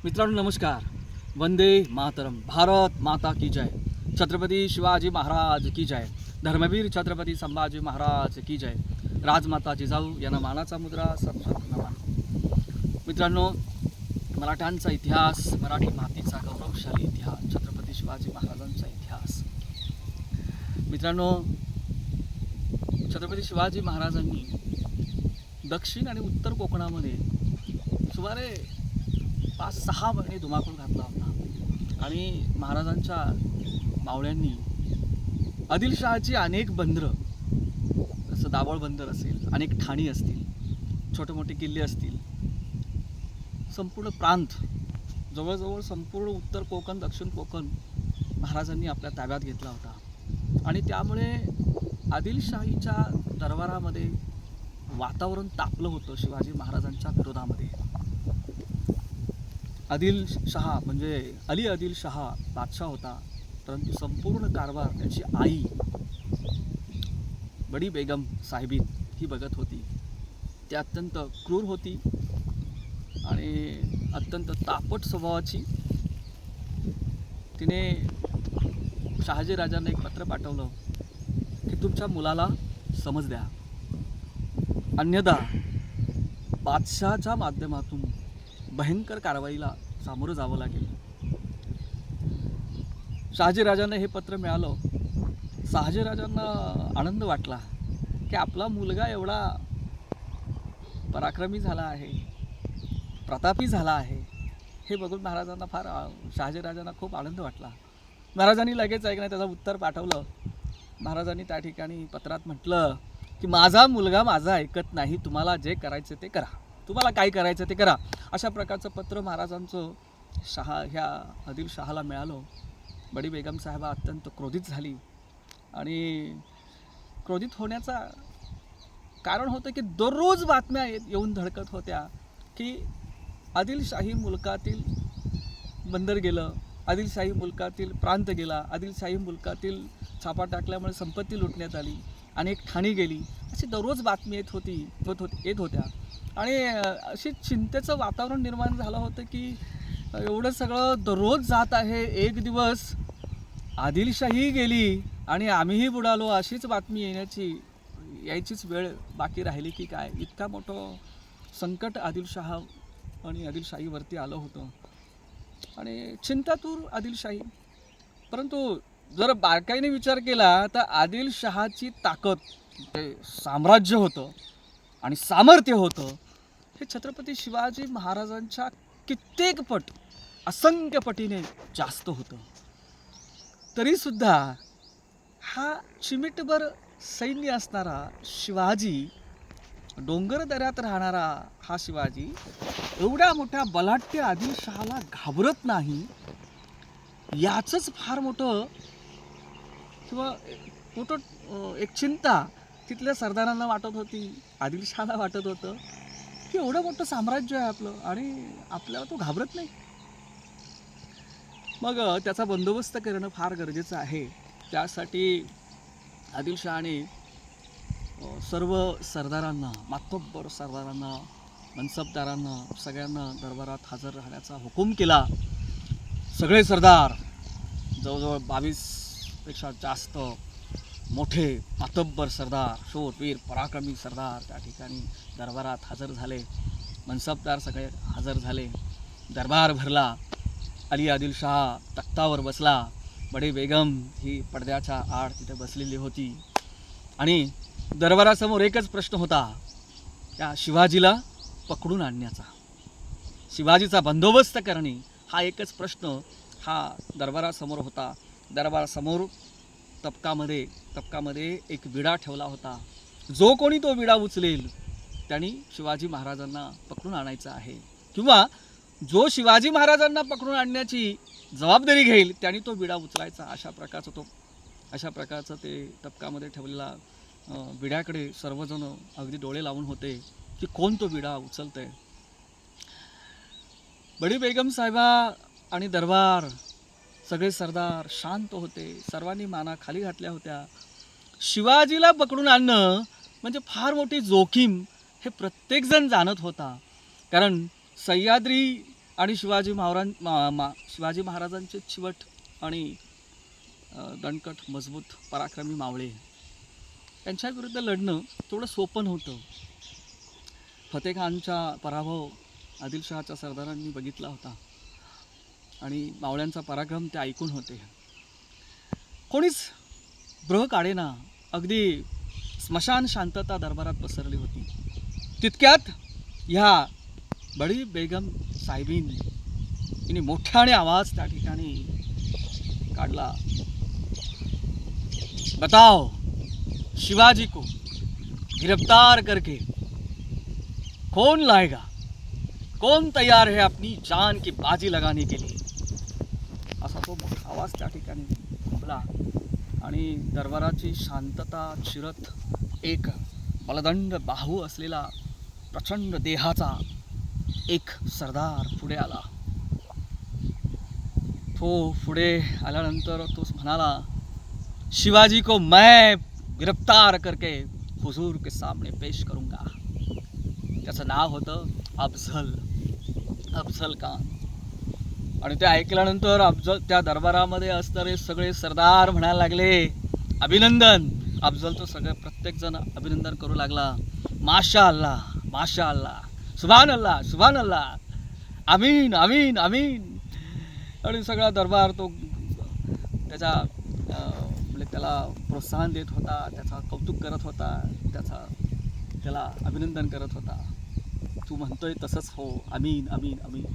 मित्रांनो नमस्कार. वंदे मातरम. भारत माता की जय. छत्रपती शिवाजी महाराज की जय. धर्मवीर छत्रपती संभाजी महाराज की जय. राजमाता जिजाऊ यांना मानाचा मुद्रा सत्सत नमन. मित्रांनो, मराठ्यांचा इतिहास, मराठी मातीचा गौरवशाली इतिहास, छत्रपती शिवाजी महाराजांचा इतिहास. मित्रांनो, छत्रपती शिवाजी महाराजांनी दक्षिण आणि उत्तर कोकणामध्ये सुमारे 5-6 महिने धुमाकूळ घातला होता आणि महाराजांच्या मावळ्यांनी आदिलशहाची अनेक बंदरं, जसं दाभोळ बंदर असेल, अनेक ठाणी असतील, छोटे मोठे किल्ले असतील, संपूर्ण प्रांत, जवळजवळ संपूर्ण उत्तर कोकण, दक्षिण कोकण महाराजांनी आपल्या ताब्यात घेतला होता. आणि त्यामुळे आदिलशाहीच्या दरबारामध्ये वातावरण तापलं होतं शिवाजी महाराजांच्या विरोधामध्ये. आदिलशहा म्हणजे अली आदिलशहा बादशाह होता, परंतु संपूर्ण कारभार त्याची आई बडी बेगम साहेबीन ही बघत होती. ती अत्यंत क्रूर होती आणि अत्यंत तापट स्वभावाची. तिने शहाजी राजांना एक पत्र पाठवलं की तुमच्या मुलाला समज द्या, अन्यथा बादशहाच्या माध्यमातून भयंकर कारवाईला सामोरं जावं लागेल. शहाजीराजांना हे पत्र मिळालं. शहाजीराजांना आनंद वाटला की आपला मुलगा एवढा पराक्रमी झाला आहे, प्रतापी झाला आहे. हे बघून महाराजांना शहाजीराजांना खूप आनंद वाटला. महाराजांनी लगेच त्याचं उत्तर पाठवलं. महाराजांनी त्या ठिकाणी पत्रात म्हटलं की माझा मुलगा माझा ऐकत नाही, तुम्हाला जे करायचं ते करा, तुम्हाला काय करायचं ते करा. अशा प्रकारचं पत्र महाराजांचं ह्या आदिलशहाला मिळालं. बडी बेगम साहेबा अत्यंत क्रोधित झाली आणि क्रोधित होण्याचा कारण होतं की दररोज बातम्या येऊन धडकत होत्या की आदिलशाही मुलकातील बंदर गेलं, आदिलशाही मुलकातील प्रांत गेला, आदिलशाही मुलकातील छापा टाकल्यामुळे संपत्ती लुटण्यात आली, अनेक ठाणी गेली, अशी दररोज बातमी येत होत्या. आणि अशी चिंतेचं वातावरण निर्माण झालं होतं की एवढं सगळं दररोज जात आहे, एक दिवस आदिलशाही गेली आणि आम्हीही बुडालो, अशीच बातमी यायचीच वेळ बाकी राहिली की काय. इतका मोठं संकट आदिलशाह आणि आदिलशाहीवरती आलं होतं आणि चिंतातूर आदिलशाही. परंतु जर बारकाईने विचार केला तर आदिलशहाची ताकद, ते साम्राज्य होतं आणि सामर्थ्य होतं, हे छत्रपती शिवाजी महाराजांच्या कित्येक पट, असंख्य पटीने जास्त होतं. तरीसुद्धा हा चिमिटभर सैन्य असणारा शिवाजी, डोंगर दऱ्यात राहणारा हा शिवाजी एवढ्या मोठ्या बलाढ्य आदिलशहाला घाबरत नाही, याचंच फार मोठं एक चिंता तिथल्या सरदारांना वाटत होती, आदिलशहाला वाटत होतं की एवढं मोठं साम्राज्य आहे आपलं आणि आपल्याला तो घाबरत नाही. मग त्याचा बंदोबस्त करणं फार गरजेचं आहे. त्यासाठी आदिलशहाने सर्व सरदारांना, मातब्बर सरदारांना, मनसबदारांना, सगळ्यांना दरबारात हजर राहण्याचा हुकूम केला. सगळे सरदार, जवळजवळ 22पेक्षा जास्त मोठे मातब्बर सरदार, शूरवीर पराक्रमी सरदार त्या ठिकाणी दरबारात हजर झाले. मनसबदार सगळे हजर झाले. दरबार भरला. अली आदिलशाह तख्तावर बसला. बडी बेगम ही पडद्याच्या आड तिथे बसलेली होती आणि दरबारासमोर एकच प्रश्न होता, त्या शिवाजीला पकडून आणण्याचा, शिवाजीचा बंदोबस्त करणे, हा एकच प्रश्न हा दरबारासमोर होता. दरबारासमोर तबकामध्ये एक विडा ठेवला होता. जो कोणी तो विडा उचलेल त्यांनी शिवाजी महाराजांना पकडून आणायचं आहे, किंवा जो शिवाजी महाराजांना पकडून आणण्याची जबाबदारी घेईल त्यांनी तो विडा उचलायचा. अशा प्रकारचं ते तबकामध्ये ठेवलेला विड्याकडे सर्वजण अगदी डोळे लावून होते की कोण तो विडा उचलतंय. बडी बेगम साहेबा आणि दरबार, सगळे सरदार शांत होते. सर्वांनी माना खाली घातल्या होत्या. शिवाजीला पकडून आणणं म्हणजे फार मोठी जोखीम हे प्रत्येकजण जाणत होता. कारण सह्याद्री आणि शिवाजी महाराजांचे चिवट आणि दणकट मजबूत पराक्रमी मावळे त्यांच्या विरुद्ध लढणं थोडं सोपं नव्हतं. फतेखानचा पराभव आदिलशहाच्या सरदारांनी बघितला होता आणि मावळ्यांचा पराक्रम ते ऐकून होते. कोणीच ब्रह काढेना, अगदी स्मशान शांतता दरबारात पसरली होती. तितक्यात ह्या बडी बेगम साहेबीन तिने मोठ्याने आवाज त्या ठिकाणी काढला, बताओ शिवाजी को गिरफ्तार करके कौन लाएगा, कौन तैयार है अपनी जान की बाजी लगाने के लिए. असा तो मोठा आवाज त्या ठिकाणी घुमला आणि दरबाराची शांतता चिरत एक बलदंड बाहू असलेला प्रचंड देहाचा एक सरदार पुढे आला. तो पुढे आल्यानंतर तो म्हणाला, शिवाजी को मैं गिरफ्तार करके हुजूर के सामने पेश करूंगा. त्याचं नाव होतं अफझल खान. आणि ते ऐकल्यानंतर त्या दरबारामध्ये असणारे सगळे सरदार म्हणायला लागले, अभिनंदन. अफझलचं सगळं प्रत्येकजण अभिनंदन करू लागला, माशा अल्लाह, माशा अल्लाह, सुभान अल्लाह, सुभान अल्लाह, आमीन, आमीन, आमीन. आणि सगळा दरबार तो त्याच्या म्हणजे त्याला प्रोत्साहन देत होता, त्याचा कौतुक करत होता, त्याला अभिनंदन करत होता. तू म्हणतोय तसंच हो, आमीन, आमीन, आमीन.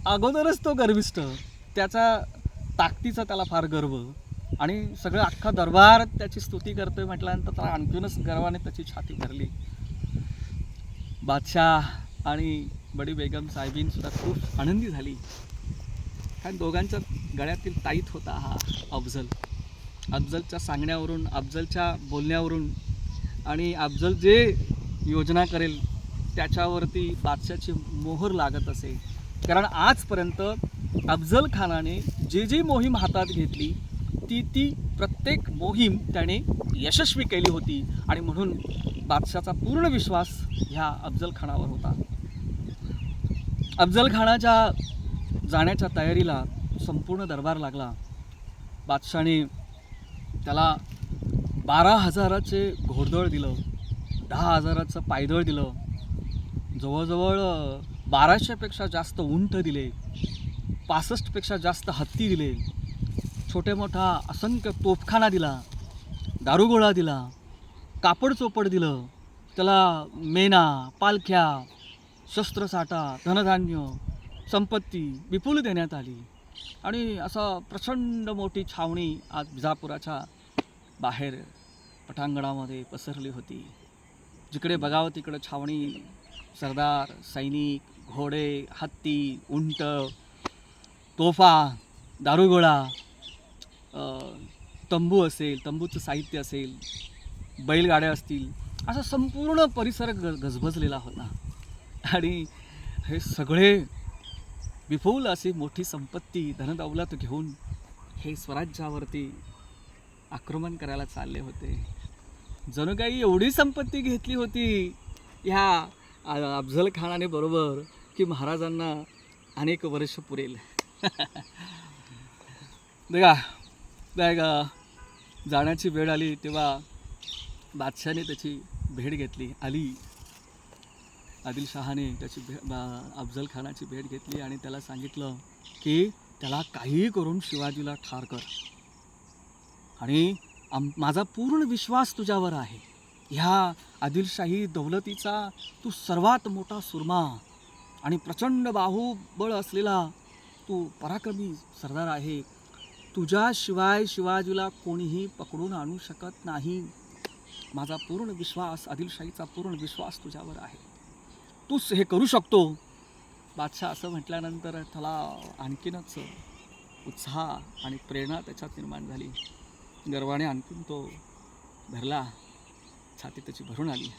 अगोदरच तो गर्विष्ठ, त्याचा ताकदीचा त्याला फार गर्व आणि सगळं अख्खा दरबार त्याची स्तुती करतोय म्हटल्यानंतर त्याला आणखीनच गर्वाने त्याची छाती भरली. बादशाह आणि बडी बेगम साहेबीन सुद्धा खूप आनंदी झाली, कारण दोघांच्या गळ्यातील ताईत होता हा अफझलच्या सांगण्यावरून, अफझलच्या बोलण्यावरून आणि अफझल जे योजना करेल त्याच्यावरती बादशाची मोहर लागत असे. कारण आजपर्यंत अफझल खानाने जी मोहीम हातात घेतली ती प्रत्येक मोहीम त्याने यशस्वी केली होती आणि म्हणून बादशाचा पूर्ण विश्वास ह्या अफझल खानावर होता. अफझल खानाच्या जाण्याच्या तयारीला संपूर्ण दरबार लागला. बादशाने त्याला 12,000चे घोडदळ दिलं, 10,000चं पायदळ दिलं, जवळजवळ 1200पेक्षा जास्त उंट दिले, 65पेक्षा जास्त हत्ती दिले, छोटे मोठा असंख्य तोफखाना दिला, दारुगोळा दिला, कापड चोपड दिलं, त्याला मेना, पालख्या, शस्त्रसाठा, धनधान्य, संपत्ती विपुल देण्यात आली. आणि असं प्रचंड मोठी छावणी आज विजापुराच्या बाहेर पटांगणामध्ये पसरली होती. जिकडे बघावं तिकडं छावणी, सरदार, सैनिक, घोडे, हत्ती, उंट, तोफा, दारुगोळा, तंबू असेल, तंबूचं साहित्य असेल, बैलगाड्या असतील, असा संपूर्ण परिसर गजबजलेला होता. आणि हे सगळे विपुल अशी मोठी संपत्ती, धनदौलत घेऊन हे स्वराज्यावरती आक्रमण करायला चालले होते. जणू काही एवढी संपत्ती घेतली होती ह्या अफझल खानाने बरोबर की महाराजांना अनेक वर्ष पुरेल. जाण्याची वेळ आली तेव्हा बादशाने त्याची भेट घेतली. आदिलशहाने त्याची अफझल खानाची भेट घेतली आणि त्याला सांगितलं की त्याला काहीही करून शिवाजीला ठार कर आणि माझा पूर्ण विश्वास तुझ्यावर आहे. ह्या आदिलशाही दौलतीचा तू सर्वात मोठा सुरमा आणि प्रचंड बाहुबळ असलेला तू पराक्रमी सरदार आहे. तुझ्याशिवाय शिवाजीला कोणीही पकडून आणू शकत नाही. माझा पूर्ण विश्वास, आदिलशाहीचा पूर्ण विश्वास तुझ्यावर आहे. तूच हे करू शकतो. बादशाह असं म्हटल्यानंतर त्याला आणखीनच उत्साह आणि प्रेरणा त्याच्यात निर्माण झाली. गर्वाने आणखीन तो भरला, छाती त्याची भरून आली.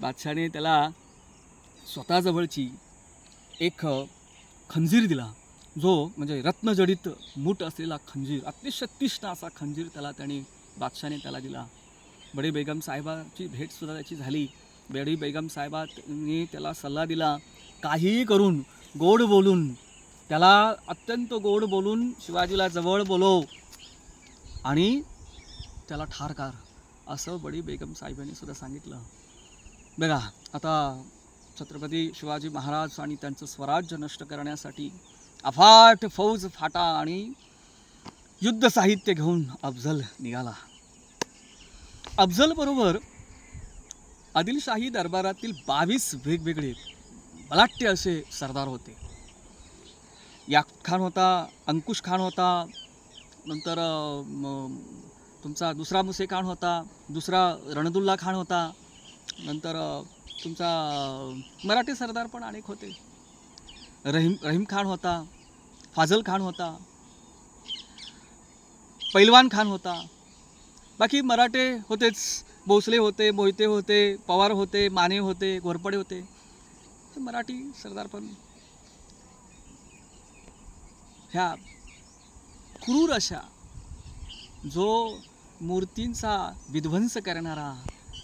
बादशाहने त्याला स्वतःजवळची एक खंजीर दिला, जो म्हणजे रत्नजडित मूठ असलेला खंजीर, अतिशय तीक्ष्ण असा खंजीर त्याने बादशाहने त्याला दिला. बडी बेगम साहेबाची भेटसुद्धा त्याची झाली बेडी बेगम साहेबांनी त्याला सल्ला दिला, काहीही करून गोड बोलून त्याला अत्यंत गोड बोलून शिवाजीला जवळ बोलव आणि त्याला ठार कर, असं बडी बेगम साहेबांनी सुद्धा सांगितलं. बघा, आता छत्रपती शिवाजी महाराज आणि त्यांचं स्वराज्य नष्ट करण्यासाठी अफाट फौज फाटा आणि युद्ध साहित्य घेऊन अफझल निघाला. अफझल बरोबर आदिलशाही दरबारातील 22 वेगवेगळे बलाढ्य असे सरदार होते. याकुत खान होता, अंकुश खान होता, नंतर तुमचा दुसरा मुसे खान होता, दुसरा रणदुल्ला खान होता, नंतर तुमचा मराठी सरदार पण अनेक होते. रहीम खान होता, फाजल खान होता, पैलवान खान होता. बाकी मराठे होतेच, भोसले होते, मोहिते होते, पवार होते, माने होते, घोरपडे होते. मराठी सरदार पण ह्या क्रूर अशा जो मूर्तींचा विध्वंस करणारा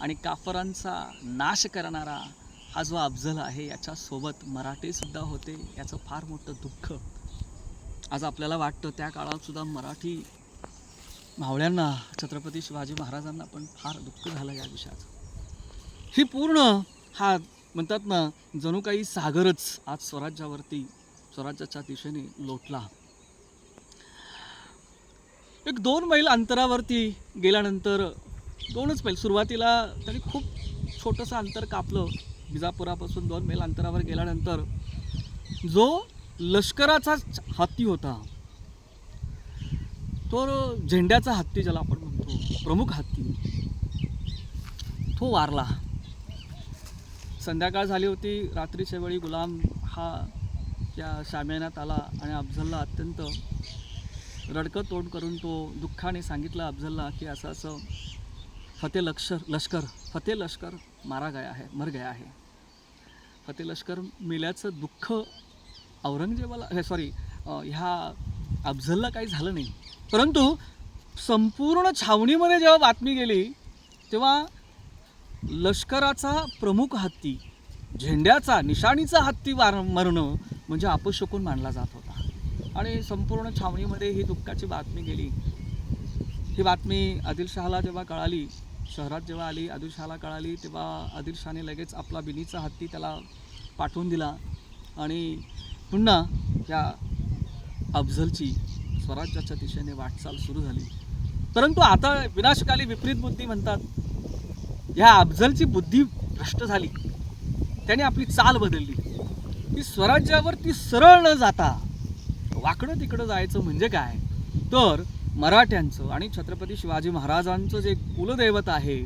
आणि काफरांचा नाश करणारा हा जो अफझल आहे, याच्यासोबत मराठेसुद्धा होते. याचं फार मोठं दुःख आज आपल्याला वाटतं. त्या काळात सुद्धा मराठी मावळ्यांना, छत्रपती शिवाजी महाराजांना पण फार दुःख झालं या विषयाचं. ही पूर्ण हा म्हणतात ना, जणू काही सागरच आज स्वराज्यावरती, स्वराज्याच्या दिशेने लोटला. 1-2 मैल अंतरावरती गेल्यानंतर, 2च मैल, सुरुवातीला त्यांनी खूप छोटंसं अंतर कापलं. विजापुरापासून 2 मैल अंतरावर गेल्यानंतर जो लष्कराचा हत्ती होता, तो झेंड्याचा हत्ती ज्याला आपण म्हणतो, प्रमुख हत्ती, तो वारला. संध्याकाळ झाली होती. रात्रीच्या वेळी गुलाम हा त्या शामियानात आला आणि अफझलला अत्यंत रडकं तोंड करून तो दुःखाने सांगितलं अफझलला की असं असं फतेह लष्कर मर गया है. फतेह लष्कर मेल्याचं दुःख औरंगजेबाला, ह्या अफझलला काही झालं नाही. परंतु संपूर्ण छावणीमध्ये जेव्हा बातमी गेली तेव्हा लष्कराचा प्रमुख हत्ती, झेंड्याचा, निशाणीचा हत्ती मरणं म्हणजे अपशकुन मानला जात होता. आणि संपूर्ण छावणीमध्ये ही दुःखाची बातमी गेली. ही बातमी आदिलशहाला जेव्हा कळाली, शहरात जेव्हा आली, आदिलशहाला कळाली, तेव्हा आदिलशाने लगेच आपला बिनीचा हत्ती त्याला पाठवून दिला आणि पुन्हा त्या अफझलची स्वराज्याच्या दिशेने वाटचाल सुरू झाली. परंतु आता विनाशकाली विपरीत बुद्धी म्हणतात, ह्या अफझलची बुद्धी भ्रष्ट झाली. त्याने आपली चाल बदलली. ती स्वराज्यावरती सरळ न जाता वाकडं तिकडं जायचं. म्हणजे काय तर मराठ्यांचं आणि छत्रपती शिवाजी महाराजांचं जे कुलदैवत आहे,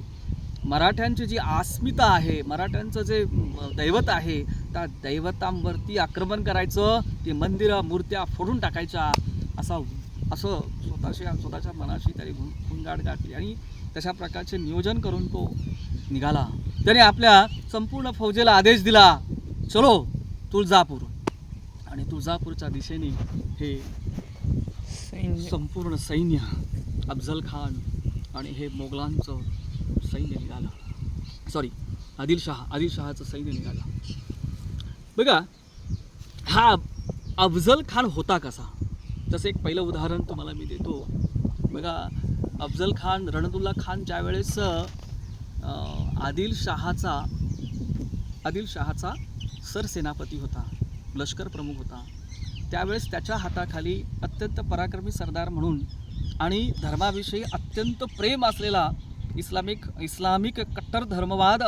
मराठ्यांची जी अस्मिता आहे, मराठ्यांचं जे दैवत आहे, त्या दैवतांवरती आक्रमण करायचं, ते मंदिरं मूर्त्या फोडून टाकायच्या, असं स्वतःच्या मनाशी त्याने गुंगाड गाठली आणि तशा प्रकारचे नियोजन करून तो निघाला. त्याने आपल्या संपूर्ण फौजेला आदेश दिला, चलो तुळजापूर. आणि तुळजापूरच्या दिशेने हे संपूर्ण सैन्य, अफझल खान आणि हे मोगलांचं सैन्य निघालं. आदिलशहाचं सैन्य निघालं. बघा, हा अफझल खान होता कसा, तसं एक पहिलं उदाहरण तुम्हाला मी देतो. बघा, अफझल खान, रणदुल्ला खान ज्यावेळेस आदिलशहाचा सरसेनापती होता, लष्कर प्रमुख होता, त्यावेळेस त्याच्या हाताखाली अत्यंत पराक्रमी सरदार म्हणून आणि धर्माविषयी अत्यंत प्रेम असलेला, इस्लामिक कट्टर धर्मवाद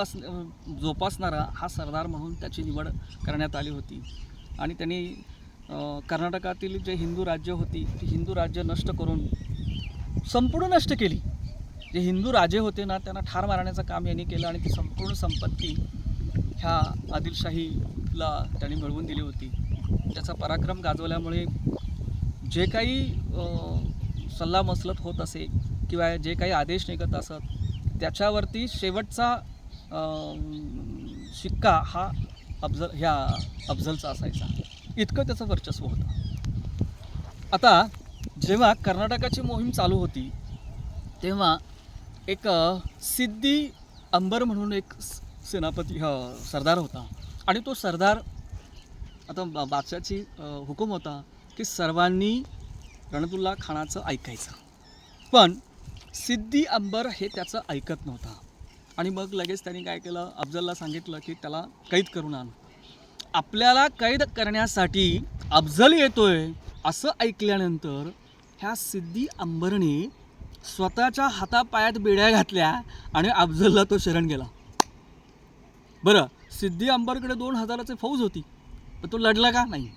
जोपासणारा हा सरदार म्हणून त्याची निवड करण्यात आली होती. आणि त्यांनी कर्नाटकातील जे हिंदू राज्य होती, ती हिंदू राज्य नष्ट करून संपूर्ण नष्ट केली. जे हिंदू राजे होते ना, त्यांना ठार मारण्याचं काम यांनी केलं आणि ती संपूर्ण संपत्ती ह्या आदिलशाहीला त्यांनी मिळवून दिली होती. त्याचा पराक्रम गाजवल्यामुळे जे काही सल्लामसलत होत असे किंवा जे काही आदेश निघत असत, त्याच्यावरती शेवटचा शिक्का हा अफझलचा असायचा. इतकं त्याचं वर्चस्व होतं. आता जेव्हा कर्नाटकाची मोहीम चालू होती तेव्हा एक सिद्दी अंबर म्हणून एक सेनापती सरदार होता आणि तो सरदार आता बादशाची हुकूम होता की सर्वांनी रणदुल्ला खानाचं ऐकायचं, पण सिद्दी अंबर हे त्याचं ऐकत नव्हता. आणि मग लगेच त्यांनी काय केलं, अफजलला सांगितलं की त्याला कैद करून आण. आपल्याला कैद करण्यासाठी अफजल येतोय असं ऐकल्यानंतर ह्या सिद्दी अंबरने स्वतःच्या हातापायात बेड्या घातल्या आणि अफजलला तो शरण गेला. बरं, सिद्दी अंबरकडे 2000ची फौज होती, पण तो लढला का नाही.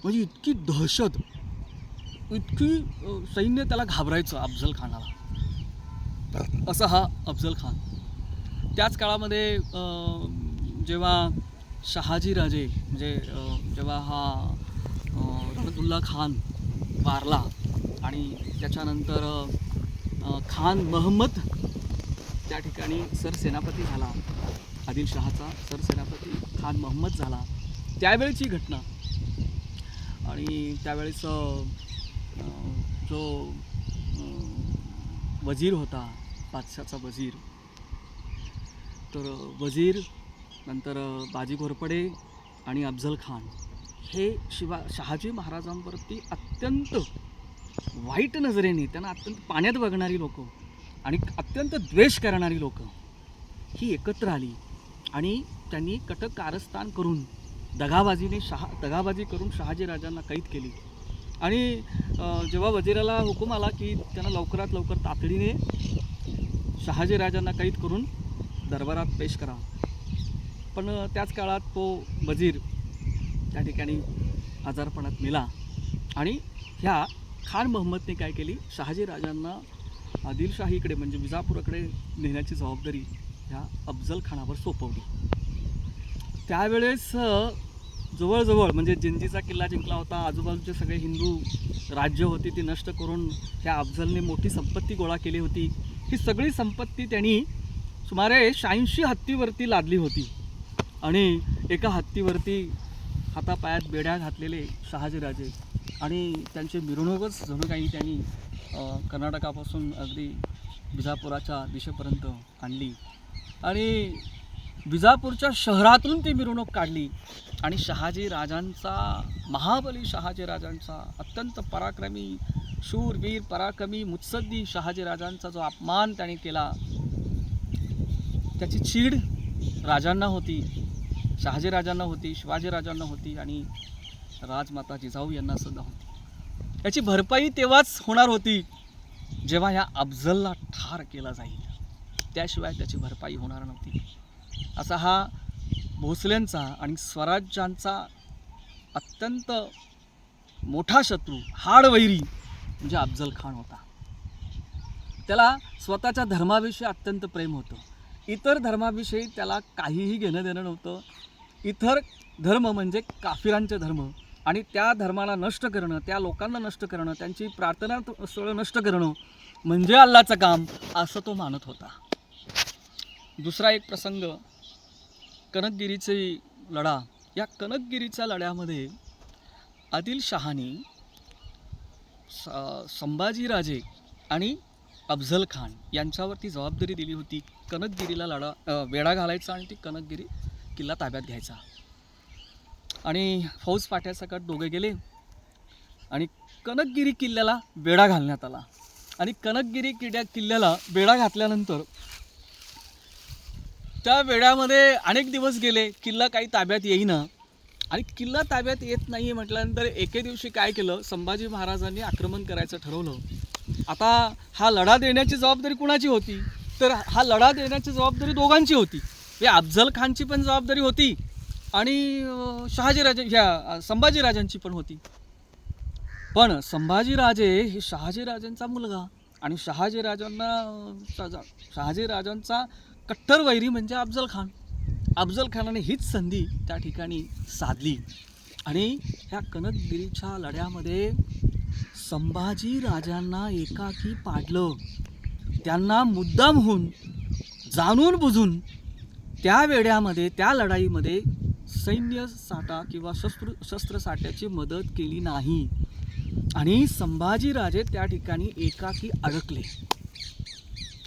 म्हणजे इतकी दहशत, इतकी सैन्य त्याला घाबरायचं अफजल खानाला. असा हा अफजल खान. त्याच काळामध्ये जेव्हा शहाजीराजे म्हणजे जेव्हा हा रणदुल्ला खान वारला आणि त्याच्यानंतर खान महम्मद त्या ठिकाणी सरसेनापती झाला, आदिलशहाचा सरसेनापती खान महम्मद झाला, त्यावेळची घटना. आणि त्यावेळेस जो वजीर होता, बादशाचा वजीर, तर वजीर नंतर बाजी घोरपडे आणि अफजल खान हे शहाजी महाराजांवरती अत्यंत वाईट नजरेने, त्यांना अत्यंत पाण्यात बघणारी लोक आणि अत्यंत द्वेष करणारी लोक ही एकत्र आली आणि त्यांनी कटक कारस्थान करून दगाबाजी करून शहाजीराजांना कैद केली. आणि जेव्हा वजीराला हुकूम आला की त्यांना लवकरात लवकर तातडीने शहाजीराजांना कैद करून दरबारात पेश करा, पण त्याच काळात तो वजीर त्या ठिकाणी आजारपणात मेला. आणि ह्या खान महम्मदने काय केली, शहाजीराजांना आदिलशाहीकडे म्हणजे विजापूरकडे नेण्याची जबाबदारी ह्या अफजल खानावर सोपवली. त्यावेळेस जवळजवळ म्हणजे जिंजीचा किल्ला जिंकला होता, आजूबाजूचे सगळे हिंदू राज्य होती ती नष्ट करून ह्या अफजलने मोठी संपत्ती गोळा केली होती. ही सगळी संपत्ती त्यांनी सुमारे 86 हत्तीवरती लादली होती आणि एका हत्तीवरती हातापायात बेड्या घातलेले शहाजीराजे आणि त्यांची मिरवणूकच जणू काही त्यांनी कर्नाटकापासून अगदी विजापुराच्या दिशेपर्यंत आणली आणि विजापूरच्या शहरातून ती मिरवणूक काढली. आणि शहाजीराजांचा, महाबली शहाजीराजांचा, अत्यंत पराक्रमी शूरवीर पराक्रमी मुत्सद्दी शहाजीराजांचा जो अपमान त्याने केला, त्याची चीड राजांना होती, शहाजीराजांना होती, शिवाजीराजांना होती आणि राजमाता जिजाऊ यांना सुद्धा होती. याची भरपाई तेव्हाच होणार होती जेव्हा ह्या अफजलला ठार केला जाईल, त्याशिवाय त्याची भरपाई होणार नव्हती. असा हा भोसल्यांचा आणि स्वराज्यांचा अत्यंत मोठा शत्रू, हाडवैरी म्हणजे अफजल खान होता. त्याला स्वतःच्या धर्माविषयी अत्यंत प्रेम होतं, इतर धर्माविषयी त्याला काहीही घेणं देणं नव्हतं. इतर धर्म म्हणजे काफिरांचे धर्म आणि त्या धर्माला नष्ट करणं, त्या लोकांना नष्ट करणं, त्यांची प्रार्थना स्थळं नष्ट करणं म्हणजे अल्लाचं काम असं तो मानत होता. दुसरा एक प्रसंग, कनकगिरीचे लढा. या कनकगिरीच्या लढ्यामध्ये आदिलशहाने संभाजीराजे आणि अफजल खान यांच्यावरती जबाबदारी दिली होती कनकगिरीला वेढा घालायचा आणि ती कनकगिरी किल्ला ताब्यात घ्यायचा. आणि फौज पाट्यासकट दोघे गेले आणि कनकगिरी किल्ल्याला वेढा घालण्यात आला. आणि कनकगिरी किल्ल्याला वेढा घातल्यानंतर त्या वेढ्यामध्ये अनेक दिवस गेले, किल्ला काही ताब्यात येईना. आणि किल्ला ताब्यात येत नाही म्हटल्यानंतर एके दिवशी काय केलं, संभाजी महाराजांनी आक्रमण करायचं ठरवलं. आता हा लढा देण्याची जबाबदारी कुणाची होती, तर हा लढा देण्याची जबाबदारी दोघांची होती. या अफजल खानची पण जबाबदारी होती आणि संभाजीराजांची पण होती. पण संभाजीराजे हे शहाजीराजांचा मुलगा आणि शहाजीराजांचा कट्टर वैरी म्हणजे अफजल खान. अफजल खानाने हीच संधी त्या ठिकाणी साधली आणि ह्या कनकगिरीच्या लढ्यामध्ये संभाजीराजांना एकाकी पाडलं. त्यांना मुद्दामहून जाणून बुजून त्या वेड्यामध्ये, त्या लढाईमध्ये सैन्य साठा किंवा शस्त्रसाठ्याची मदत केली नाही आणि संभाजीराजे त्या ठिकाणी एकाकी अडकले.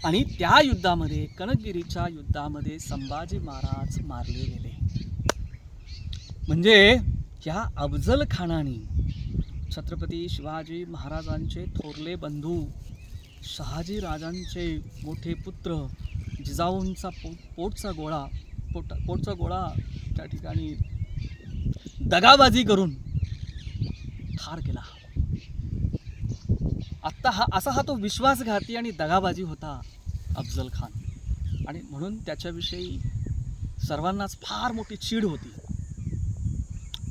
आणि त्या युद्धामध्ये, कनकगिरीच्या युद्धामध्ये संभाजी महाराज मारले गेले. म्हणजे या अफजल खानाने छत्रपती शिवाजी महाराजांचे थोरले बंधू, शहाजी राजांचे मोठे पुत्र, जिजाऊंचा पोटचा गोळा त्या ठिकाणी दगाबाजी करून ठार केला. असा हा तो विश्वासघाती आणि दगाबाजी होता अफजल खान. आणि म्हणून त्याच्याविषयी सर्वांनाच फार मोठी चीड होती.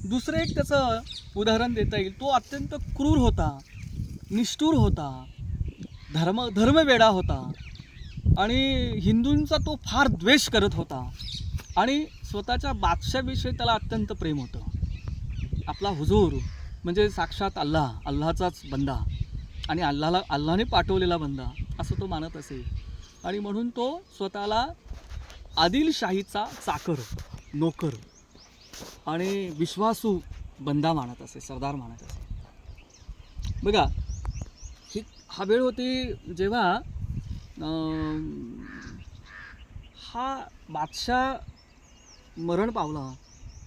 दुसरं एक त्याचं उदाहरण देता येईल. तो अत्यंत क्रूर होता, निष्ठुर होता, धर्मवेडा होता आणि हिंदूंचा तो फार द्वेष करत होता. आणि स्वतःच्या बादशाहविषयी त्याला अत्यंत प्रेम होतं. आपला हुजूर म्हणजे साक्षात अल्लाचाच बंदा आणि अल्लाने पाठवलेला बंदा असं तो मानत असे. आणि म्हणून तो स्वतःला आदिलशाहीचा चाकर, नोकर आणि विश्वासू बंदा मानत असे, सरदार मानत असे. बघा, हा वेळ होती जेव्हा हा बादशाह मरण पावला.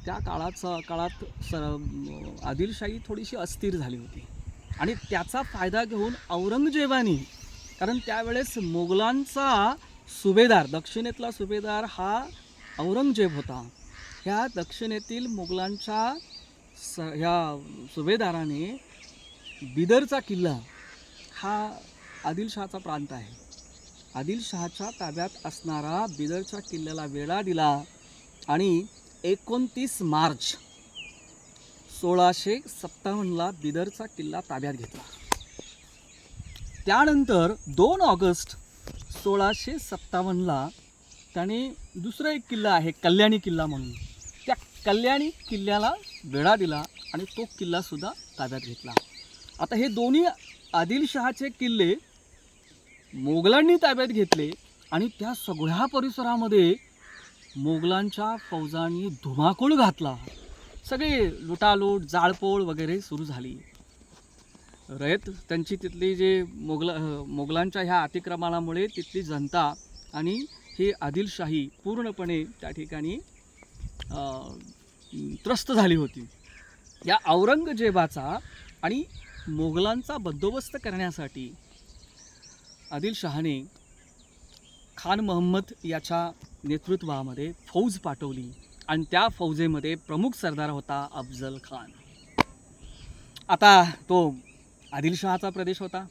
त्या काळात आदिलशाही थोडीशी अस्थिर झाली होती आणि त्याचा फायदा घेऊन औरंगजेबाने, कारण त्यावेळेस मोगलांचा सुभेदार, दक्षिणेतला सुभेदार हा औरंगजेब होता. ह्या दक्षिणेतील मोगलांच्या ह्या सुभेदाराने बिदरचा किल्ला हा आदिलशहाचा प्रांत आहे. आदिलशहाच्या ताब्यात असणारा बिदरच्या किल्ल्याला वेढा दिला आणि 29 मार्च 1657ला बिदरचा किल्ला ताब्यात घेतला. त्यानंतर 2 ऑगस्ट 1657ला त्याने दुसरा एक किल्ला आहे कल्याणी किल्ला म्हणून, त्या कल्याणी किल्ल्याला वेढा दिला आणि तो किल्लासुद्धा ताब्यात घेतला. आता हे दोन्ही आदिलशहाचे किल्ले मोगलांनी ताब्यात घेतले आणि त्या सगळ्या परिसरामध्ये मोगलांच्या फौजांनी धुमाकूळ घातला. सगळे लुटालूट, जाळपोळ वगैरे सुरू झाली. रयत त्यांची तिथली जे मोगलांच्या ह्या अतिक्रमणामुळे तिथली जनता आणि ही आदिलशाही पूर्णपणे त्या ठिकाणी त्रस्त झाली होती. या औरंगजेबाचा आणि मोगलांचा बंदोबस्त करण्यासाठी आदिलशहाने खान महम्मद याच्या नेतृत्वामध्ये फौज पाठवली आणि त्या फौजेमध्ये प्रमुख सरदार होता अफजल खान. आता तो आदिलशहाचा प्रदेश होता.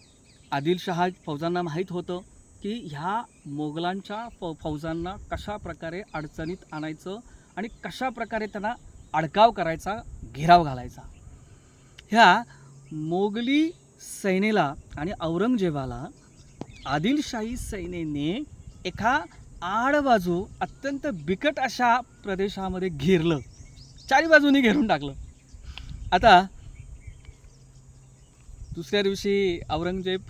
आदिलशहा फौजांना माहीत होतं की ह्या मोगलांच्या फौजांना कशा प्रकारे अडचणीत आणायचं आणि कशा प्रकारे त्यांना अडकाव करायचा, घेराव घालायचा. ह्या मोगली सैनेला आणि औरंगजेबाला आदिलशाही सैनेने एका आडबाजू अत्यंत बिकट अशा प्रदेशामध्ये घेरलं, चारी बाजूनी घेरून टाकलं. आता दुसऱ्या दिवशी औरंगजेब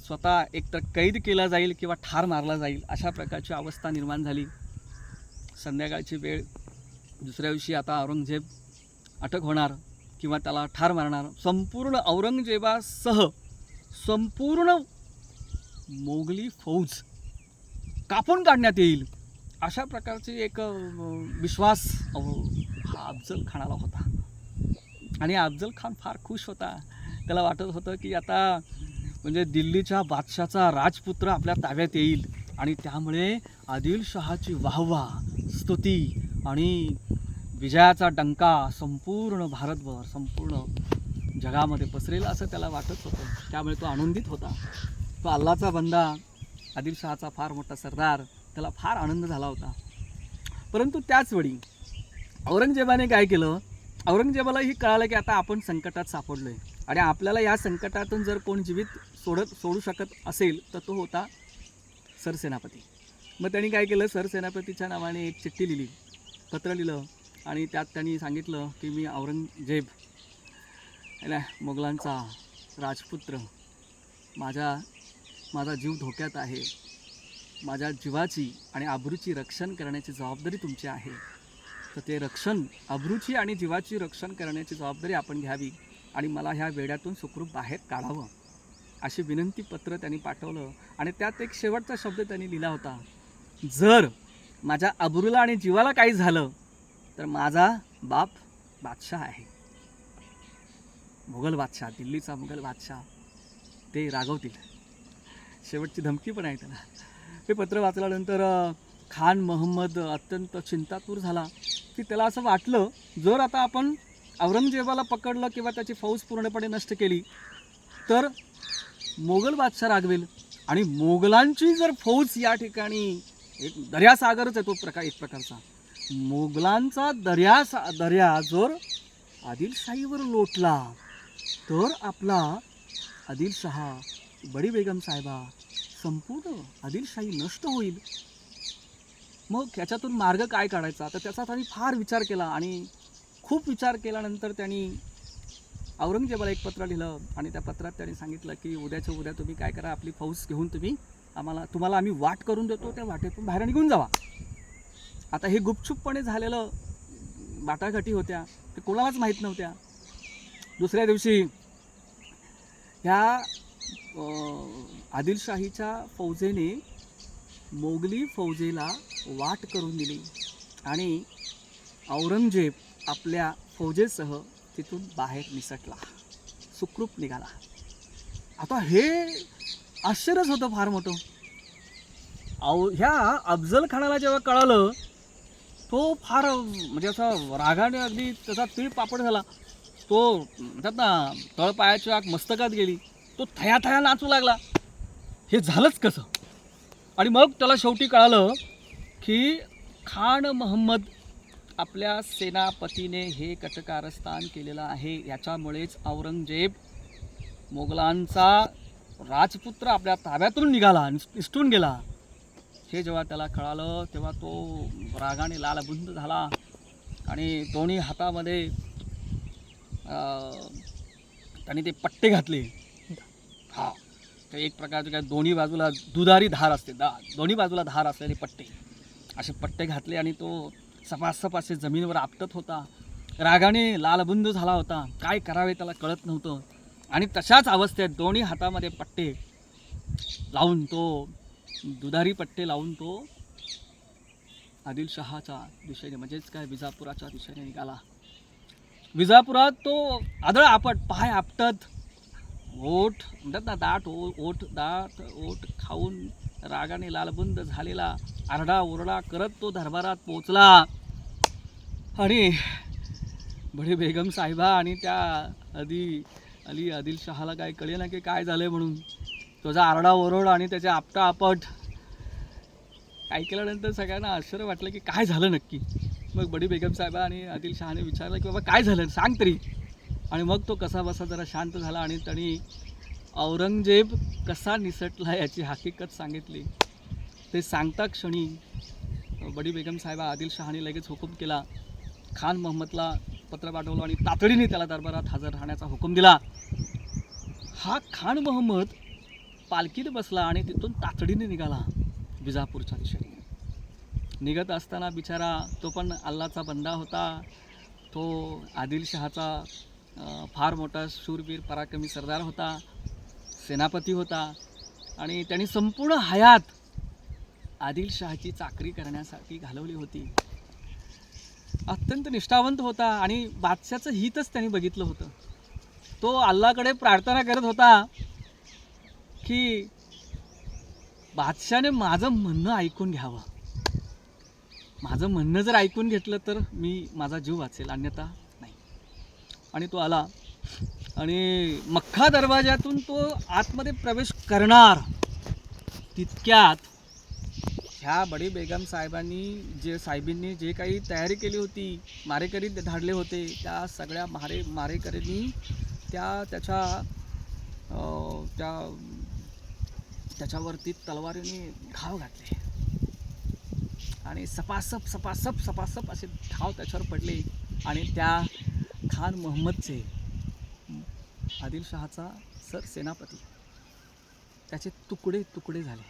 स्वतः एकतर कैद केला जाईल किंवा ठार मारला जाईल अशा प्रकारची अवस्था निर्माण झाली. संध्याकाळची वेळ, दुसऱ्या दिवशी आता औरंगजेब अटक होणार किंवा त्याला ठार मारणार. संपूर्ण औरंगजेबासह संपूर्ण मोगली फौज कापून काढण्यात येईल अशा प्रकारची एक विश्वास हा अफजल खानाला होता. आणि अफजल खान फार खुश होता. त्याला वाटत होतं की आता म्हणजे दिल्लीच्या बादशाचा राजपुत्र आपल्या ताब्यात येईल आणि त्यामुळे आदिलशहाची वाहवा, स्तुती आणि विजयाचा डंका संपूर्ण भारतभर, संपूर्ण जगामध्ये पसरेल असं त्याला वाटत होतं. त्यामुळे तो आनंदित होता. तो अल्लाचा बंदा, आदिलशहाचा फार मोठा सरदार, त्याला फार आनंद झाला होता. परंतु त्याचवेळी औरंगजेबाने काय केलं, औरंगजेबालाही कळालं की आता आपण संकटात सापडलो आहे आणि आपल्याला या संकटातून जर कोण जीवित सोडू शकत असेल तर तो होता सरसेनापती. मग त्यांनी काय केलं, सरसेनापतीच्या नावाने एक चिठ्ठी लिहिली, पत्र लिहिलं आणि त्यात त्यांनी सांगितलं की मी औरंगजेब मोगलांचा राजपुत्र, माझा जीव धोक्यात आहे, माझ्या जीवाची आणि आबरूची रक्षण करण्याची जबाबदारी तुमची आहे. तर ते रक्षण, आबरूची आणि जीवाची रक्षण करण्याची जबाबदारी आपण घ्यावी आणि मला ह्या वेड्यातून सुखरूप बाहेर काढावं. अशी विनंती पत्र त्यांनी पाठवलं आणि त्यात एक शेवटचा शब्द त्यांनी लिहिला होता, जर माझ्या अब्रूला आणि जीवाला काही झालं तर माझा बाप बादशाह आहे, मुघल बादशाह, दिल्लीचा मुघल बादशाह, ते रागवतील. शेवटची धमकी पण आहे त्याला. हे पत्र वाचल्यानंतर खान मोहम्मद अत्यंत चिंतातूर झाला की त्याला असं वाटलं, जर आता आपण औरंगजेबाला पकडलं किंवा त्याची फौज पूर्णपणे नष्ट केली तर मोगल बादशाह रागवेल आणि मोगलांची जर फौज या ठिकाणी, एक दर्यासागरच आहे तो एक प्रकारचा, मोगलांचा दर्या जर आदिलशाहीवर लोटला तर आपला आदिलशाह, बडी बेगम साहेबा, संपूर्ण आदिलशाही नष्ट होईल. मग ह्याच्यातून मार्ग काय काढायचा, तर त्याचा त्यांनी फार विचार केला आणि खूप विचार केल्यानंतर त्यांनी औरंगजेबाला एक पत्र लिहिलं आणि त्या पत्रात त्यांनी सांगितलं की उद्याच्या उद्या तुम्ही काय करा, आपली फौज घेऊन तुम्हाला आम्ही वाट करून देतो, त्या वाटेतून बाहेर निघून जावा. आता हे गुपचूपपणे झालेलं बाटाघाटी होत्या, ते कोणालाच माहीत नव्हत्या. दुसऱ्या दिवशी ह्या आदिलशाहीच्या फौजेने मोगली फौजेला वाट करून दिली आणि औरंगजेब आपल्या फौजेसह तिथून बाहेर निसटला, सुखरूप निघाला. आता हे आश्चर्यच होतं फार मोठं. ह्या अफजल खानाला जेव्हा कळालं, तो फार म्हणजे असा रागाने अगदी त्याचा तीळ पापड झाला. तो म्हणतात ना, तळपायाची आग मस्तकात गेली. तो थया नाचू लागला, हे झालंच कसं. आणि मग त्याला शेवटी कळालं की खान मोहम्मद आपल्या सेनापतीने हे कटकारस्थान केलेलं आहे, याच्यामुळेच औरंगजेब मोगलांचा राजपुत्र आपल्या ताब्यातून निघाला, निसटून गेला. हे जेव्हा त्याला कळालं तेव्हा तो रागाने लालबुंद झाला आणि दोन्ही हातामध्ये त्यांनी ते पट्टे घातले. ते एक प्रकारचे काय दोन्ही बाजूला दुधारी धार असते, दोन्ही बाजूला धार असलेले पट्टे, असे पट्टे घातले आणि तो सपासप असे जमिनीवर आपटत होता. रागाने लालबुंद झाला होता, काय करावे त्याला कळत नव्हतं. आणि तशाच अवस्थेत दोन्ही हातामध्ये पट्टे लावून, तो दुधारी पट्टे लावून तो आदिलशहाच्या दिशेने म्हणजेच काय विजापुराच्या दिशेने निघाला. विजापुरात तो आदळ आपट, पाय आपटत, ओठ म्हणतात ना, दाट ओठ खाऊन रागाने लालबुंद झालेला आरडाओरडा करत तो दरबारात पोचला. आणि बडी बेगम साहेबा आणि त्या आदिलशहाला काय कळे ना की काय झालंय म्हणून. तुझा आरडाओरड आणि त्याच्या आपटाआपट ऐकल्यानंतर सगळ्यांना आश्चर्य वाटलं की काय झालं नक्की. मग बडी बेगम साहेबा आणि आदिलशहाने विचारलं की बाबा काय झालं, सांग तरी. आणि मग तो कसा बसा जरा शांत झाला आणि त्यांनी औरंगजेब कसा निसटला याची हकीकत सांगितली. ते सांगता क्षणी बडी बेगम साहेबा आदिलशहाने लगेच हुकूम केला, खान मोहम्मदला पत्र पाठवलं आणि तातडीने त्याला दरबारात हजर राहण्याचा हुकूम दिला. हा खान मोहम्मद पालखीत बसला आणि तिथून तातडीने निघाला विजापूरच्या दिशेने. निघत असताना बिचारा तो पण अल्लाचा बंदा होता. तो आदिलशहाचा फार मोठा शूरवीर पराक्रमी सरदार होता, सेनापती होता आणि त्यांनी संपूर्ण हयात आदिलशहाची चाकरी करण्यासाठी घालवली होती. अत्यंत निष्ठावंत होता आणि बादशाचं हितच त्यांनी बघितलं होतं. तो अल्लाकडे प्रार्थना करत होता की बादशाने माझं म्हणणं ऐकून घ्यावं, माझं म्हणणं जर ऐकून घेतलं तर माझा जीव वाचेल, अन्यथा नाही. आणि तो आला आणि मक्का दरवाजातून तो आतमध्ये प्रवेश करणार तितक्यात ह्या बडी बेगम साहेबांनी जे काही तयारी केली होती, मारेकरी धाडले होते, त्या सगळ्या मारेकऱ्यांनी त्याच्यावरती तलवारीने घाव घातले आणि सपासप असे घाव त्याच्यावर पडले आणि त्या खान मोहम्मदचे, आदिलशहाचा सेनापती, त्याचे तुकडे झाले,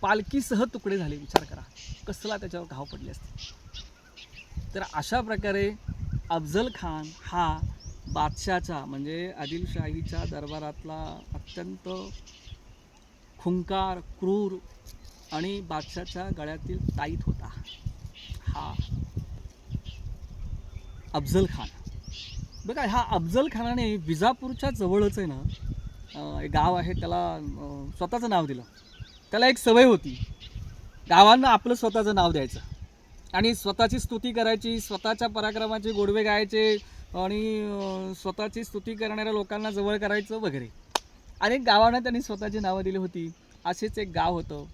पालखीसह तुकडे झाले. विचार करा कसला त्याच्यावर घाव पडले असते. तर अशा प्रकारे अफजल खान हा बादशाच्या म्हणजे आदिलशाहीच्या दरबारातला अत्यंत खुंकार, क्रूर आणि बादशाच्या गळ्यातील ताईत होता हा अफजल खान. बघा, ह्या अफजल खानाने विजापूरच्या जवळच आहे ना, एक गाव आहे, त्याला स्वतःचं नाव दिलं. त्याला एक सवय होती, गावांना आपलं स्वतःचं नाव द्यायचं आणि स्वतःची स्तुती करायची, स्वतःच्या पराक्रमाचे गोडवे गायचे आणि स्वतःची स्तुती करणाऱ्या लोकांना जवळ करायचं वगैरे. अनेक गावांना त्यांनी स्वतःची नावं दिली होती. असेच एक गाव होतं,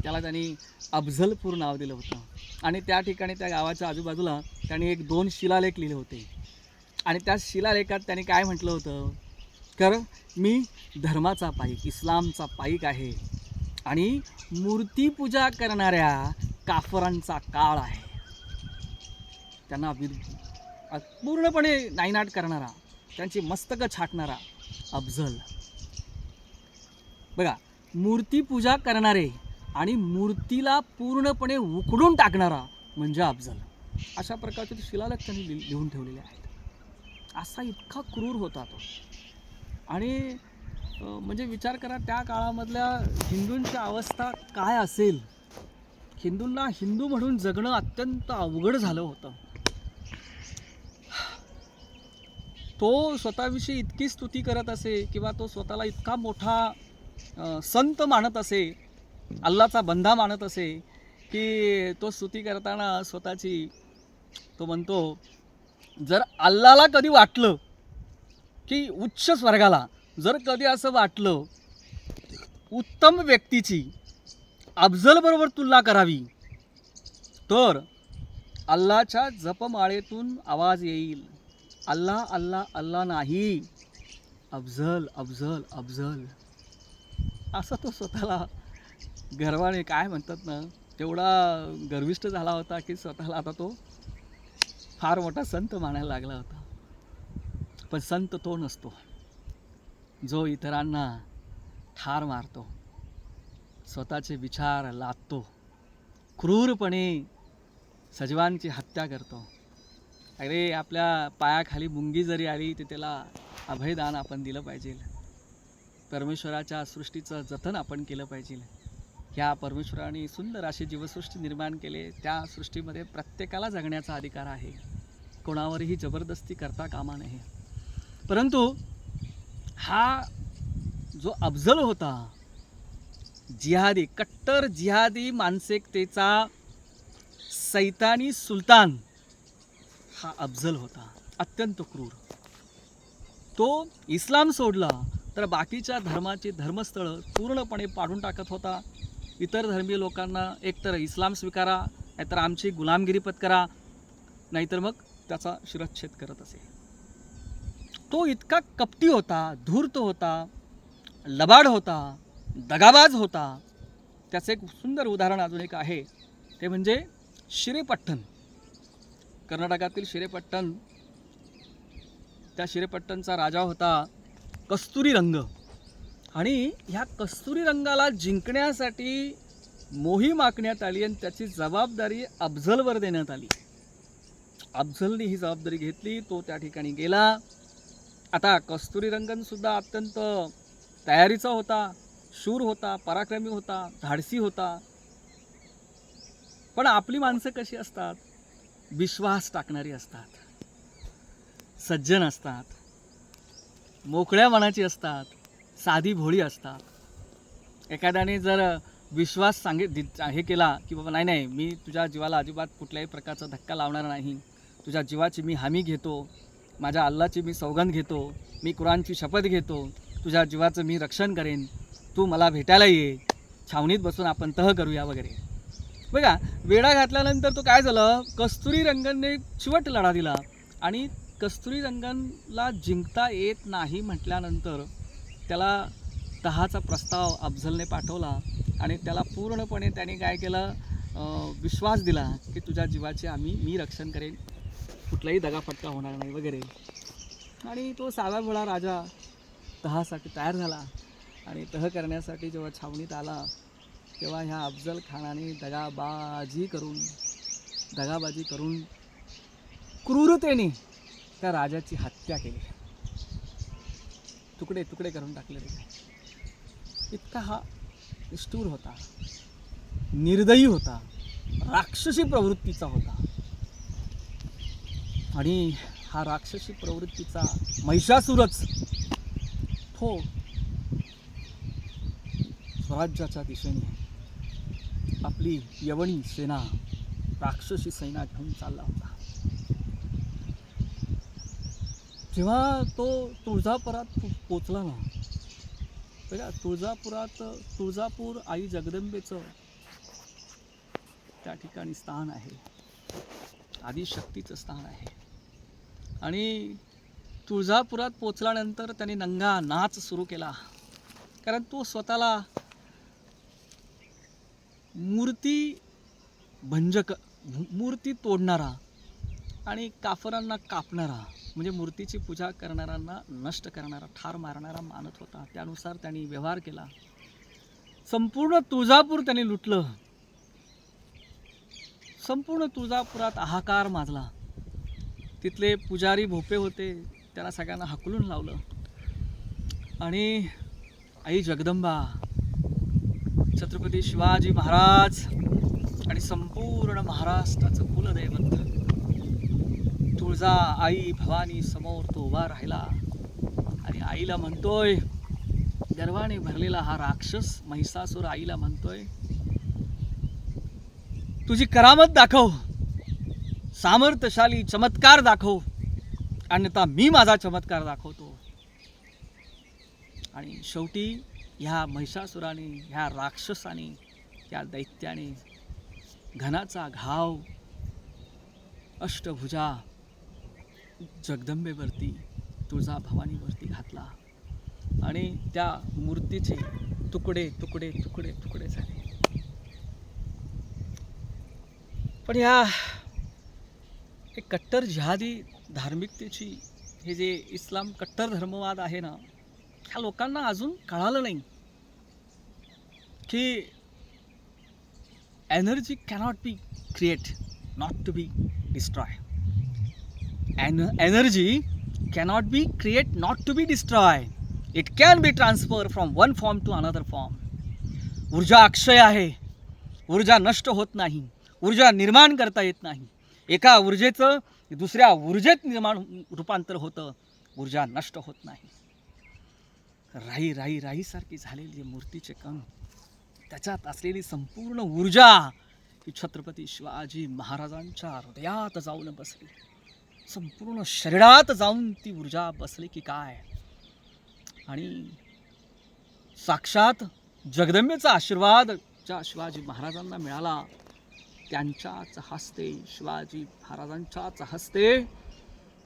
त्याला त्यांनी अफजलपूर नाव दिलं होतं आणि त्या ठिकाणी त्या गावाच्या आजूबाजूला त्यांनी 2 शिलालेख लिहिले होते आणि त्या शिलालेखात त्यांनी काय म्हटलं होतं, तर मी धर्माचा पाईक, इस्लामचा पाईक आहे आणि मूर्तीपूजा करणाऱ्या काफरांचा काळ आहे. त्यांना पूर्णपणे नायनाट करणारा, त्यांची मस्तकं छाटणारा अफजल. बघा, मूर्तीपूजा करणारे आणि मूर्तीला पूर्णपणे उखडून टाकणारा म्हणजे अफजल. अशा प्रकारचे शिलालेख त्यांनी लिहून ठेवलेले आहेत. असा इतका क्रूर होता तो. आणि म्हणजे विचार करा, त्या काळामधल्या हिंदूंची अवस्था काय असेल. हिंदूंना हिंदू म्हणून जगणं अत्यंत अवघड झालं होतं. तो स्वतःविषयी इतकी स्तुती करत असे किंवा तो स्वतःला इतका मोठा संत मानत असे, अल्लाचा बंदा मानत असे, की तो स्तुती करताना स्वतःची तो म्हणतो, जर अल्लाला कधी वाटलं की उच्च स्वर्गाला जर कधी असं वाटलं उत्तम व्यक्तीची अफजलबरोबर तुलना करावी, तर अल्लाच्या जपमाळेतून आवाज येईल, अल्लाह अल्लाह अल्लाह नाही, अफजल अफजल अफजल. असं तो स्वतःला गर्वाने, काय म्हणतात ना, तेवढा गर्विष्ठ झाला होता की स्वतःला आता तो फार मोठा संत मानायला लागला होता. पण संत तो नसतो जो इतरांना ठार मारतो, स्वतःचे विचार लादतो, क्रूरपणे सजीवांची हत्या करतो. अरे, आपल्या पायाखाली मुंगी जरी आली तर त्याला अभयदान आपण दिलं पाहिजे. परमेश्वराच्या सृष्टीचं जतन आपण केलं पाहिजे. ह्या परमेश्वराने सुंदर अशी जीवसृष्टी निर्माण केली. त्या सृष्टीमध्ये प्रत्येकाला जगण्याचा अधिकार आहे, कोणावरही जबरदस्ती करता कामा नये. परंतु हा जो अफजल होता, जिहादी, कट्टर जिहादी मानसिकतेचा सैतानी सुलतान हा अफजल होता, अत्यंत क्रूर. तो इस्लाम सोडला तर बाकीच्या धर्माची धर्मस्थळं पूर्णपणे पाडून टाकत होता. इतर धर्मीय लोकांना एकतर इस्लाम स्वीकारा, नाहीतर आमची गुलामगिरी पत्करा, नाहीतर मग त्याचा शिरच्छेद करत असे. तो इतका कपटी होता, धूर्त होता, लबाड होता, दगाबाज होता. त्याचं एक सुंदर उदाहरण अजून एक आहे, ते म्हणजे श्रीपट्टण. कर्नाटकातील श्रीपट्टण, त्या श्रीपट्टणचा राजा होता कस्तुरी रंग. आणि ह्या कस्तुरी रंगाला जिंकण्यासाठी मोहीम आखण्यात आली आणि त्याची जबाबदारी अफजलवर देण्यात आली. अफजलने ही जबाबदारी घेतली, तो त्या ठिकाणी गेला. आता कस्तुरी रंगन सुद्धा अत्यंत तयारीचा होता, शूर होता, पराक्रमी होता, धाडसी होता. पण आपली माणसं कशी असतात, विश्वास टाकणारी असतात, सज्जन असतात, मोकळ्या मनाची असतात, साधी भोळी असतात. एखाद्याने जर विश्वास हे केला की बाबा नाही, मी तुझ्या जीवाला अजिबात कुठल्याही प्रकारचा धक्का लावणार नाही, तुझ्या जीवाची मी हमी घेतो, माझ्या अल्लाची मी सौगंध घेतो, मी कुराणची शपथ घेतो, तुझ्या जीवाचं मी रक्षण करेन, तू मला भेटायला ये, छावणीत बसून आपण तह करूया वगैरे. बघा, वेढा घातल्यानंतर तो काय झालं, कस्तुरी रंगनने चिवट लढा दिला आणि कस्तुरी रंगनला जिंकता येत नाही म्हटल्यानंतर त्याला तहाचा प्रस्ताव अफजलने पाठवला आणि त्याला पूर्णपणे त्याने काय केलं, विश्वास दिला की तुझ्या जीवाचे मी रक्षण करेन, कुठलाही दगाफटका होणार नाही वगैरे. आणि तो साधा भोळा राजा तहासाठी तयार झाला आणि तह करण्यासाठी जेव्हा छावणीत आला तेव्हा ह्या अफजल खानाने दगाबाजी करून क्रूरतेने त्या राजाची हत्या केली, तुकडे तुकडे करून टाकले रे. इतका हा निष्ठुर होता, निर्दयी होता, राक्षसी प्रवृत्तीचा होता. आणि हा राक्षसी प्रवृत्तीचा महिषासुरच तो स्वराज्याच्या दिशेने आपली यवनी सेना, राक्षसी सेना घेऊन चालला होता. जेव्हा तो तुळजापुरात पोचला ना, बघा तुळजापूर आई जगदंबेचं त्या ठिकाणी स्थान आहे, आदिशक्तीचं स्थान आहे. आणि तुळजापुरात पोचल्यानंतर त्याने नंगा नाच सुरू केला, कारण तो स्वतःला मूर्ती भंजक, मूर्ती तोडणारा आणि काफरांना कापणारा, म्हणजे मूर्तीची पूजा करणाऱ्यांना नष्ट करणारा, ठार मारणारा मानत होता. त्यानुसार त्यांनी व्यवहार केला. संपूर्ण तुळजापूर त्यांनी लुटलं. संपूर्ण तुळजापुरात हाहाकार माजला. तिथले पुजारी भोपे होते, त्यांना सगळ्यांना हाकलून लावलं. आणि आई जगदंबा, छत्रपती शिवाजी महाराज आणि संपूर्ण महाराष्ट्राचं कुलदैवत तुळजा आई भवानी समोर तो उभा राहिला. आणि आईला म्हणतोय, गर्वाने भरलेला हा राक्षस महिषासूर आईला म्हणतोय, तुझी करामत दाखव, सामर्थ्यशाली चमत्कार दाखव, अन्यथा मी माझा चमत्कार दाखवतो. आणि शेवटी ह्या महिषासुराने, ह्या राक्षसाने, त्या दैत्याने घनाचा घाव अष्टभुजा जगदंबेवरती, तुळजा भवानीवरती घातला. आणि त्या मूर्तीचे तुकडे तुकडे तुकडे तुकडे झाले. पण ह्या एक कट्टर जिहादी धार्मिकतेची, हे जे इस्लाम कट्टर धर्मवाद आहे ना, ह्या लोकांना अजून कळालं नाही की energy cannot be create, not to be destroy. Energy cannot be create, not to be destroy. It can be transfer from one form to another form. ऊर्जा अक्षय आहे, ऊर्जा नष्ट होत नाही, ऊर्जा निर्माण करता येत नाही. एका ऊर्जेचं दुसऱ्या ऊर्जेत रूपांतर होतं, ऊर्जा नष्ट होत नाही. राई राई राईसारखी झालेली मूर्तीचे कण, त्याच्यात असलेली संपूर्ण ऊर्जा ही छत्रपती शिवाजी महाराजांच्या हृदयात जाऊन बसली, संपूर्ण शरीरात जाऊन ती ऊर्जा बसली की काय. आणि साक्षात जगदंबेचा आशीर्वाद ज्या शिवाजी महाराजांना मिळाला, त्यांच्याच हस्ते, शिवाजी महाराजांच्याच हस्ते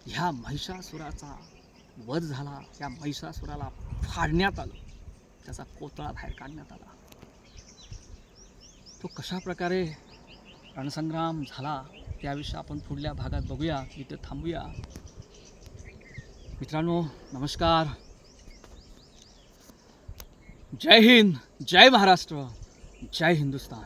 ह्या महिषासुराचा वध झाला. त्या महिषासुराला फाडण्यात आलं, त्याचा कोतळा बाहेर काढण्यात आला. तो कशा प्रकारे रणसंग्राम झाला त्याविषयी आपण पुढल्या भागात बघूया. इथे थांबूया. मित्रांनो, नमस्कार. जय हिंद, जय महाराष्ट्र, जय हिंदुस्तान.